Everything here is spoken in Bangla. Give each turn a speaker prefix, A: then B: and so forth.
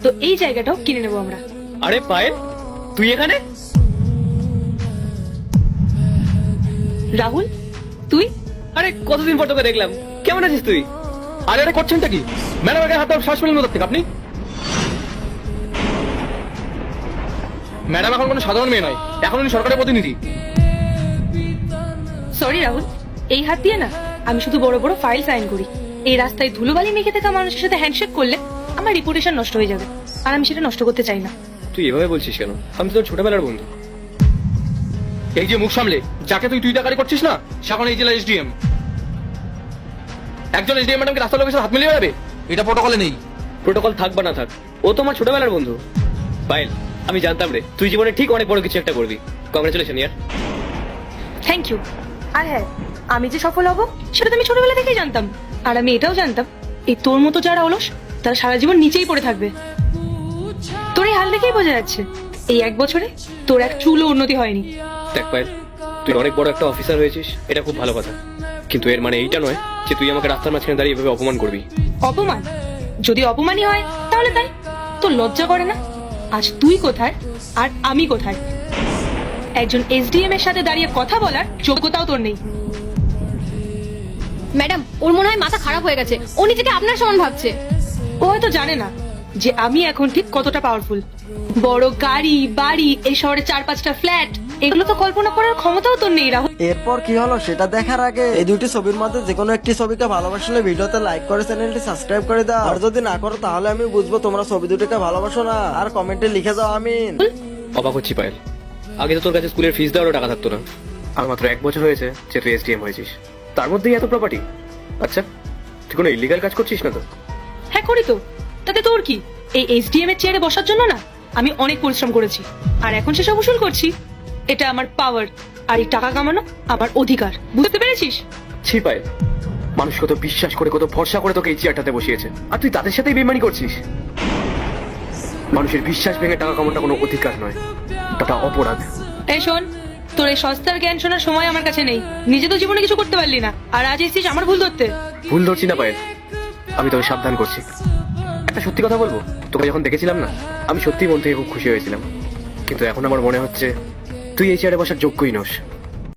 A: তো এই জায়গাটাও কিনে নেবো আমরা।
B: আরে পায়েল, তুই এখানে?
A: রাহুল, তুই?
B: আরে কতদিন পর তোকে দেখলাম, কেমন আছিস তুই? আরে আরে করছেনটা কি? ম্যাডাম আগে হাত শ্বাস ফেলেন কোথা থেকে আপনি? ম্যাডাম এখন কোনো সাধারণ মেয়ে নয়, এখন উনি সরকারের প্রতিনিধি।
A: সরি রাহুল, এই হাত দিয়ে না আমি শুধু বড় বড় ফাইল সাইন করি। এই রাস্তায় ধুলোবালি মেখে থাকা মানুষের সাথে হ্যান্ডশেক করলে আমার রিপুটেশন নষ্ট হয়ে যাবে, আর আমি সেটা নষ্ট করতে চাই না।
B: তুই এভাবে বলছিস কেন? আমি তো তোর ছোটবেলার বন্ধু। এই যে মুখ সামলে যাকে তুই তুই টাকারি করছিস না, সে এখন এই জেলার এসডিএম। একজন এসডিএম ম্যাডামকে রাস্তার লোকের সাথে হাত মিলিয়ে বেড়াবে? এটা প্রোটোকলে নেই। প্রোটোকল থাক বা না থাক, ও তো আমার ছোটবেলার বন্ধু। পায়েল, আমি জানতাম রে তুই জীবনে ঠিক অনেক বড় কিছু একটা করবি। কংগ্রেচুলেশন ইয়ার।
A: Thank you. আর হ্যাঁ, আমি যে সফল হব সেটা তো আমি ছোটবেলা থেকেই জানতাম। আর আমি এটাও জানতাম এই তোর মতো যারা অলস তারা সারা জীবন নিচেই পড়ে থাকবে। তোর এই হাল দেখেই বোঝা যাচ্ছে এই 1 বছরে তোর এক চুলও উন্নতি হয়নি।
B: দেখ পায়েল, তুই অনেক বড় একটা অফিসার হয়েছিস, এটা খুব ভালো কথা, কিন্তু এর মানে এইটা নয় যে তুই আমাকে রাস্তার মাঝখানে দাঁড়িয়ে এভাবে অপমান করবি।
A: অপমান? যদি অপমানই হয় তাহলে তাই। তোর লজ্জা করে না? আজ তুই কোথায় আর আমি কোথায়? একজন এসডিএম এর সাথে দাঁড়িয়ে কথা বলার যোগ্যতাও তোর নেই।
C: ম্যাডাম, ওর মনে হয় মাথা খারাপ হয়ে গেছে, ও নিজেকে আপনার সমান ভাবছে।
A: ও হয়তো জানে না যে আমি এখন ঠিক কতটা পাওয়ারফুল। বড় গাড়ি বাড়ি, এই শহরে 4-5টা ফ্ল্যাট, এগুলো তো কল্পনা করার ক্ষমতাও তোর নেই রাহুল।
D: এরপর কি হলো সেটা দেখার আগে এই দুইটি ছবির মধ্যে যে কোনো একটি ছবিকে ভালোবাসলে ভিডিওতে লাইক করে চ্যানেলটি সাবস্ক্রাইব করে দাও। আর যদি না করো তাহলে আমি বুঝবো তোমরা ছবি দুটিকে ভালোবাসো না। আর কমেন্টে লিখে যাও আমিন।
B: অবাক হচ্ছি পায়েল, আগে তো তোর কাছে স্কুলের ফিস দেওয়ারও টাকা থাকতো না, আর মাত্র 1 বছর হয়েছে যে তুই এসডিএম হয়েছিস, তার মধ্যেই এত প্রপার্টি। আচ্ছা, তুই কোনো ইলিগাল কাজ করছিস না তো?
A: হ্যাঁ করি তো, তাতে তোর কি? এই এসডিএম এর চেয়ারে বসার জন্য না আমি অনেক পরিশ্রম করেছি, আর এখন সেসব উসুল করছি। এটা আমার পাওয়ার, আর এই টাকা কামানো আমার অধিকার, বুঝতে পেরেছিস?
B: ছি পায়েল, মানুষ কত বিশ্বাস করে কত ভরসা করে তোকে এই চেয়ারটাতে বসিয়েছে, আর তুই তাদের সাথেই বেইমানি করছিস। মানুষের বিশ্বাস ভেঙে টাকা কামানোটা কোনো অধিকার নয়, ওটা অপরাধ।
A: এই শোন, তোর এই সস্তার জ্ঞান শোনার সময় আমার কাছে নেই। নিজে তো জীবনে কিছু করতে পারলি না, আর আজ এসেছিস আমার ভুল ধরতে।
B: ভুল ধরছি না পায়েল, আমি তোকে সাবধান করছি। একটা সত্যি কথা বলবো, তোকে যখন দেখেছিলাম না, আমি সত্যি মন থেকে খুব খুশি হয়েছিলাম, কিন্তু এখন আমার মনে হচ্ছে তুই এই চেয়ারে বসার যোগ্যই নস।